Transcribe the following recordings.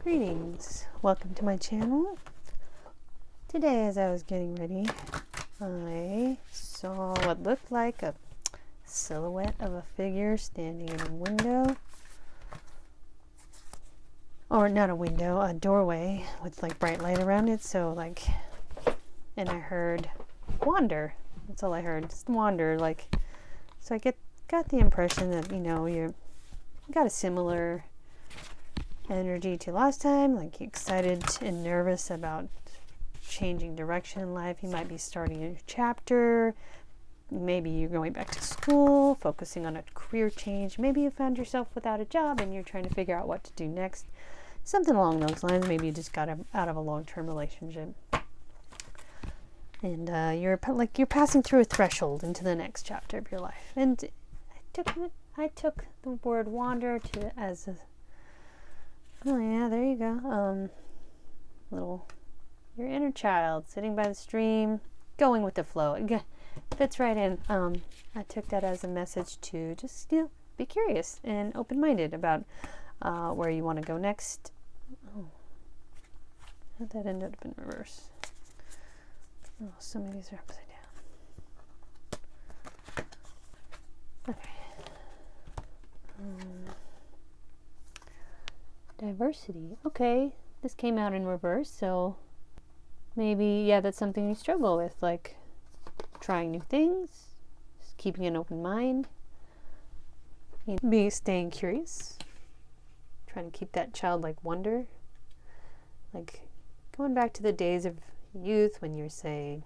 Greetings, welcome to my channel. Today, as I was getting ready, I saw what looked like a silhouette of a figure standing in a window, or not a window, a doorway with like bright light around it. And I heard wander. That's all I heard, just wander. So I got the impression that you got a similar energy to last time, like excited and nervous about changing direction in life. You might be starting a new chapter. Maybe you're going back to school, focusing on a career change. Maybe you found yourself without a job and you're trying to figure out what to do next. Something along those lines. Maybe you just got out of a long-term relationship. And you're passing through a threshold into the next chapter of your life. And I took the word wander as a oh yeah, there you go. Your inner child sitting by the stream, going with the flow. It fits right in. I took that as a message to just be curious and open-minded about where you want to go next. Oh, how'd that end up in reverse? Oh, some of these are upside down. Okay. Diversity. Okay, this came out in reverse, so maybe, that's something you struggle with, like trying new things, just keeping an open mind, staying curious, trying to keep that childlike wonder, like going back to the days of youth when you're, say,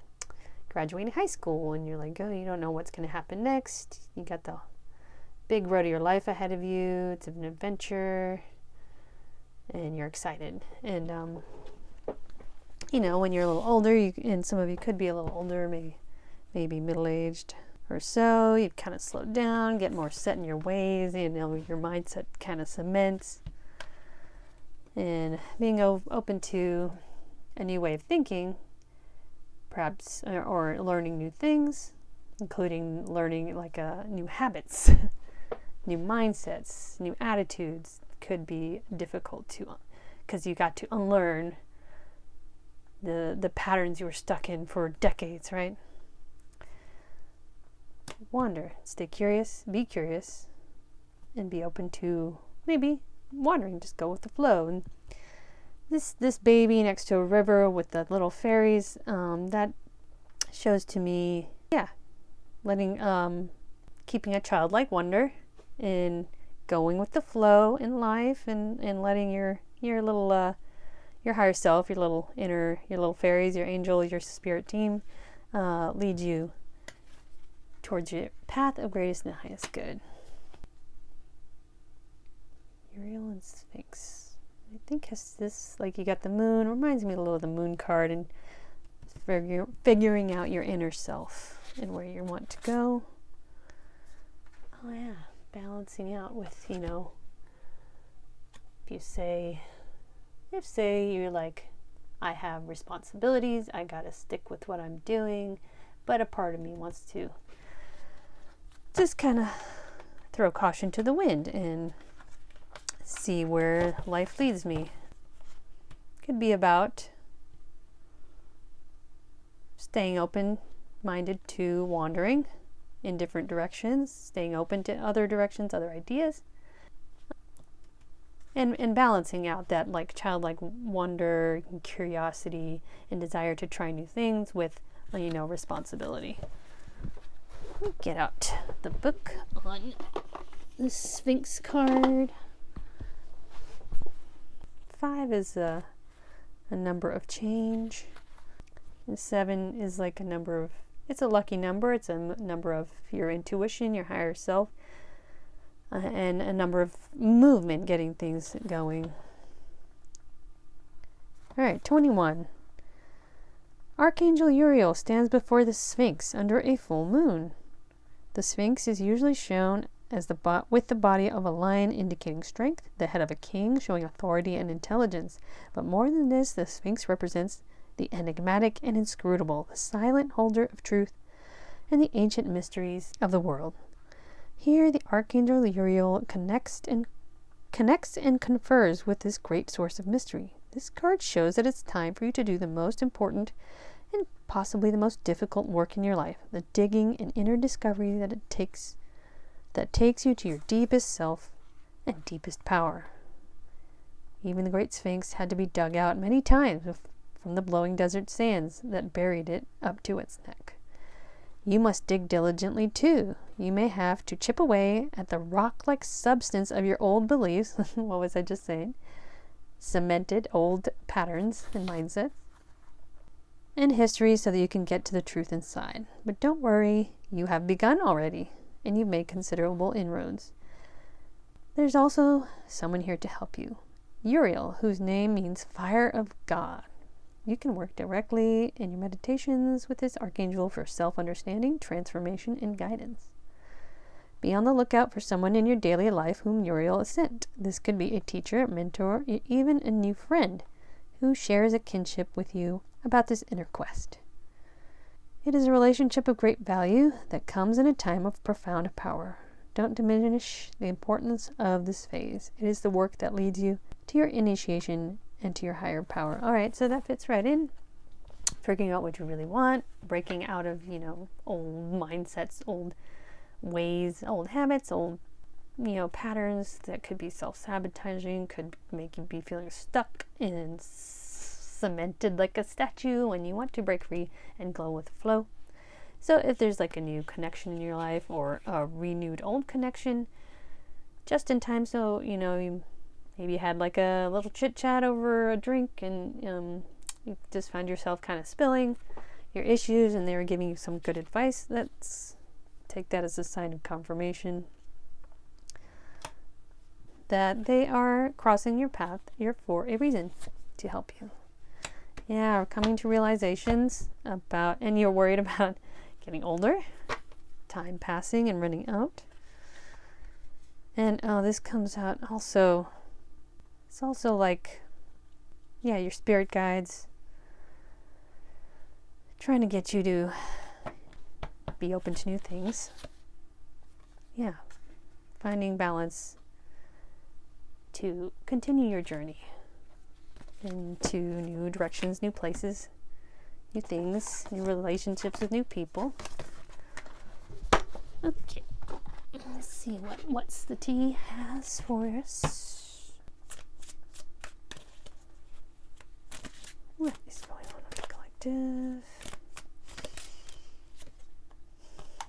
graduating high school and you're like, oh, you don't know what's going to happen next. You got the big road of your life ahead of you. It's an adventure. And you're excited. And, when you're a little older, and some of you could be a little older, maybe middle-aged or so, you've kind of slowed down, get more set in your ways, your mindset kind of cements. And being open to a new way of thinking, perhaps, or learning new things, including learning new habits, new mindsets, new attitudes, could be difficult because you got to unlearn the patterns you were stuck in for decades, right? Wander, stay curious, be curious, and be open to maybe wandering. Just go with the flow. And this baby next to a river with the little fairies, that shows to me, letting keeping a childlike wonder in going with the flow in life, and letting your little your higher self, your little fairies, your angels, your spirit team lead you towards your path of greatest and highest good. Uriel and Sphinx. I think has this, you got the moon, reminds me a little of the moon card, and figuring out your inner self and where you want to go. Oh yeah. Balancing out with, if say you're like, I have responsibilities, I gotta stick with what I'm doing, but a part of me wants to just kind of throw caution to the wind and see where life leads me. Could be about staying open-minded to wandering in different directions, staying open to other directions, other ideas, and balancing out that childlike wonder and curiosity and desire to try new things with responsibility. Let me get out the book on the Sphinx card. 5 is a number of change, and 7 is a number of, it's a lucky number. It's a number of your intuition, your higher self, and a number of movement, getting things going. All right, 21. Archangel Uriel stands before the Sphinx under a full moon. The Sphinx is usually shown as with the body of a lion, indicating strength, the head of a king, showing authority and intelligence. But more than this, the Sphinx represents the enigmatic and inscrutable, the silent holder of truth and the ancient mysteries of the world. Here, the Archangel Uriel connects and connects and confers with this great source of mystery. This card shows that it's time for you to do the most important and possibly the most difficult work in your life, the digging and inner discovery that takes you to your deepest self and deepest power. Even the Great Sphinx had to be dug out many times from the blowing desert sands that buried it up to its neck. You must dig diligently too. You may have to chip away at the rock-like substance of your old beliefs. What was I just saying? Cemented old patterns and mindsets and history so that you can get to the truth inside. But don't worry, you have begun already, and you've made considerable inroads. There's also someone here to help you. Uriel, whose name means fire of God. You can work directly in your meditations with this archangel for self-understanding, transformation, and guidance. Be on the lookout for someone in your daily life whom Uriel has sent. This could be a teacher, mentor, even a new friend who shares a kinship with you about this inner quest. It is a relationship of great value that comes in a time of profound power. Don't diminish the importance of this phase. It is the work that leads you to your initiation and to your higher power. All right, so that fits right in. Figuring out what you really want, breaking out of, old mindsets, old ways, old habits, old, patterns that could be self-sabotaging, could make you be feeling stuck and cemented like a statue when you want to break free and glow with flow. So if there's like a new connection in your life or a renewed old connection, just in time, so you maybe had like a little chit chat over a drink and you just found yourself kind of spilling your issues and they were giving you some good advice. Take that as a sign of confirmation that they are crossing your path. You're for a reason to help you. Yeah, we're coming to realizations and you're worried about getting older, time passing and running out. And this comes out also. It's also like, your spirit guides trying to get you to be open to new things. Yeah, finding balance to continue your journey into new directions, new places, new things, new relationships with new people. Okay, let's see what's the tea has for us. What is going on with the collective?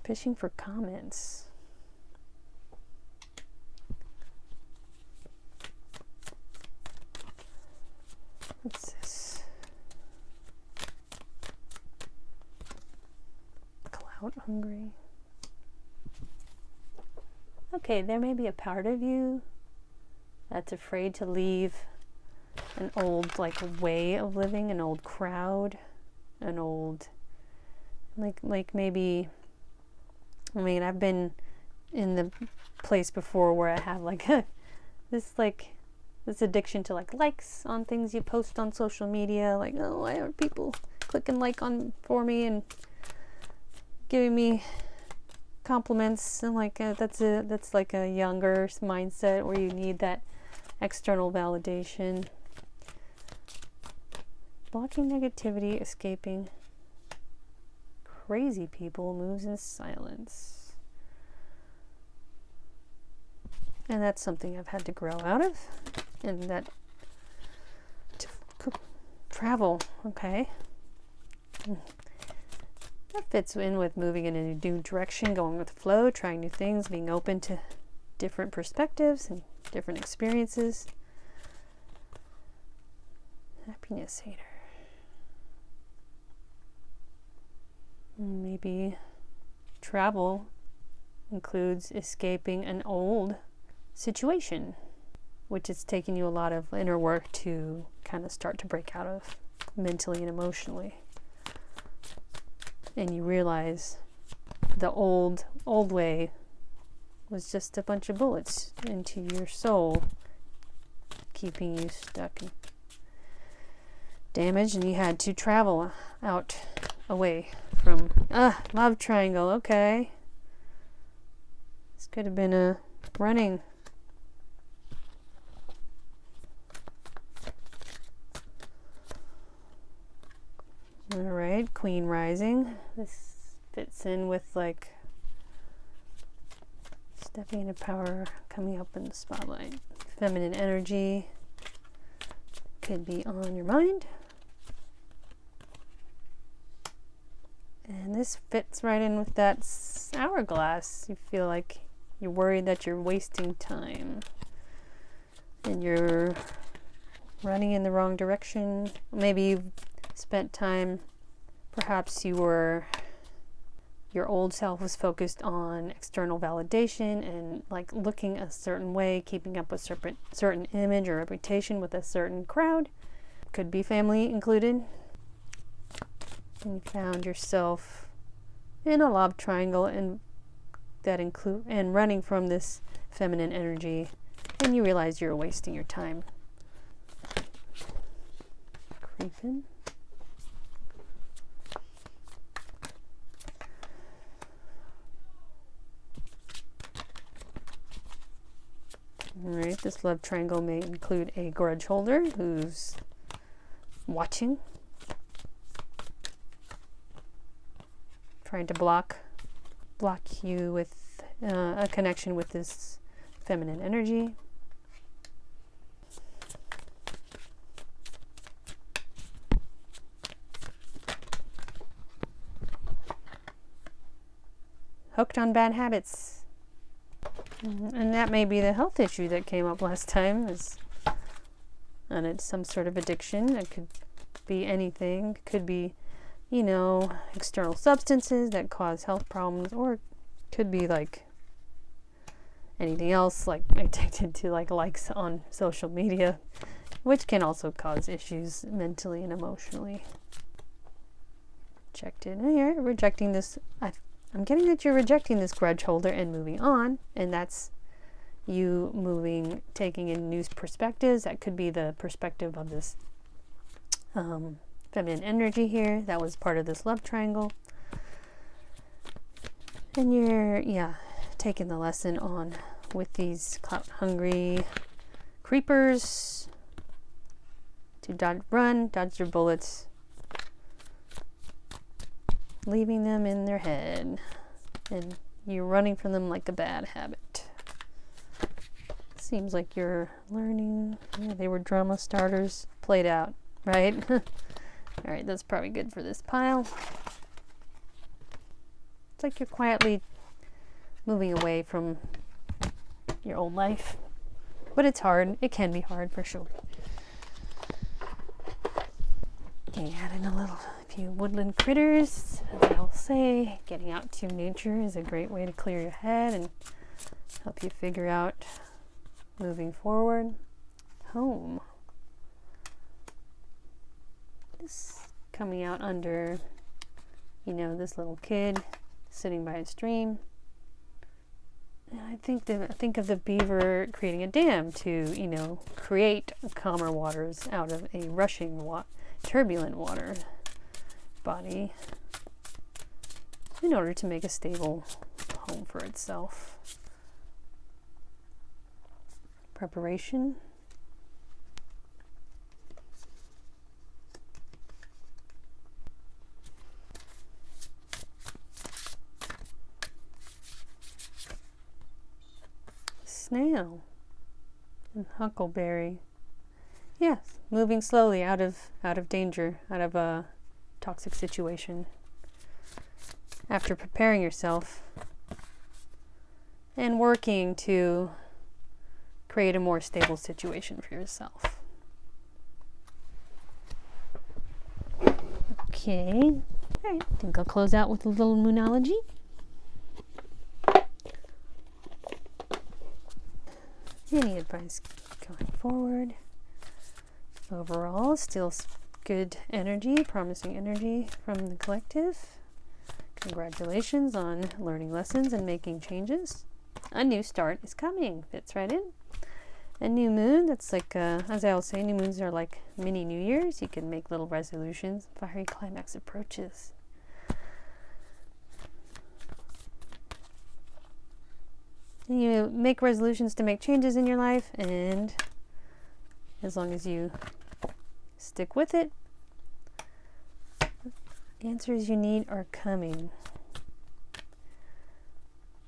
Fishing for comments. What's this? Clout hungry. Okay, there may be a part of you that's afraid to leave an old way of living, an old crowd, an old maybe, I've been in the place before where I have this addiction to likes on things you post on social media, why are people clicking on for me and giving me compliments, and that's like a younger mindset where you need that external validation. Blocking negativity, escaping crazy people, moves in silence. And that's something I've had to grow out of. And that travel, okay. That fits in with moving in a new direction, going with the flow, trying new things, being open to different perspectives and different experiences. Happiness hater. Maybe travel includes escaping an old situation, which is taking you a lot of inner work to kind of start to break out of mentally and emotionally. And you realize the old way was just a bunch of bullets into your soul, keeping you stuck and damaged, and you had to travel out away from love triangle. Okay, this could have been a running All right, Queen rising. This fits in with like stepping into power, coming up in the spotlight. Feminine energy could be on your mind. And this fits right in with that hourglass. You feel like you're worried that you're wasting time and you're running in the wrong direction. Maybe you've spent time, perhaps your old self was focused on external validation and like looking a certain way, keeping up with certain image or reputation with a certain crowd. Could be family included. And you found yourself in a love triangle and running from this feminine energy, and you realize you're wasting your time. Creeping. Alright, this love triangle may include a grudge holder who's watching, trying to block you with a connection with this feminine energy. Hooked on bad habits. And that may be the health issue that came up last time, and it's some sort of addiction. It could be anything. It could be, external substances that cause health problems, or it could be like anything else, like addicted to like likes on social media, which can also cause issues mentally and emotionally. Checked in here, rejecting this. I'm getting that you're rejecting this grudge holder and moving on, and that's you taking in new perspectives. That could be the perspective of this feminine energy here that was part of this love triangle. And you're, taking the lesson on with these clout-hungry creepers to dodge your bullets, leaving them in their head, and you're running from them like a bad habit. Seems like you're learning. Yeah, they were drama starters played out, right? All right, that's probably good for this pile. It's like you're quietly moving away from your old life, but it's hard. It can be hard for sure. Okay, add in a few woodland critters. As I'll say, getting out to nature is a great way to clear your head and help you figure out moving forward. Home. This coming out under, this little kid sitting by a stream. And I think of the beaver creating a dam to, create calmer waters out of a rushing turbulent water body in order to make a stable home for itself. Preparation. Snail and huckleberry. Yes, moving slowly out of danger, out of a toxic situation. After preparing yourself and working to create a more stable situation for yourself. Okay, all right, I think I'll close out with a little moonology. Any advice going forward? Overall, still good energy, promising energy from the collective. Congratulations on learning lessons and making changes. A new start is coming. Fits right in. A new moon, that's like, as I always say, new moons are like mini New Year's. You can make little resolutions. Fiery climax approaches. You make resolutions to make changes in your life, and as long as you stick with it, Answers you need are coming.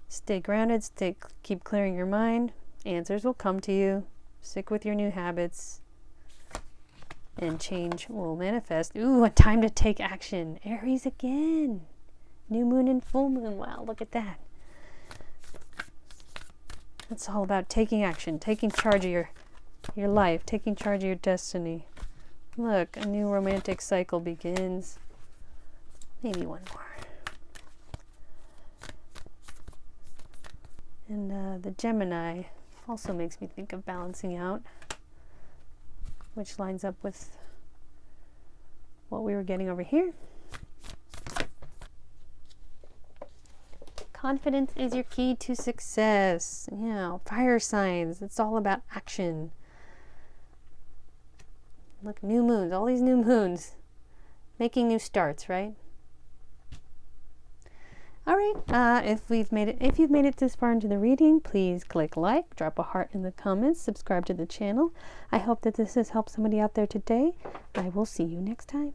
Stay grounded, keep clearing your mind. Answers will come to you. Stick with your new habits. And change will manifest. Ooh, a time to take action. Aries again. New moon and full moon. Wow, look at that. It's all about taking action, taking charge of your life, taking charge of your destiny. Look, a new romantic cycle begins. Maybe one more. And the Gemini also makes me think of balancing out, which lines up with what we were getting over here. Confidence is your key to success. Yeah, fire signs. It's all about action. Look, new moons, all these new moons. Making new starts, right? All right, if you've made it this far into the reading, please click like, drop a heart in the comments, subscribe to the channel. I hope that this has helped somebody out there today. I will see you next time.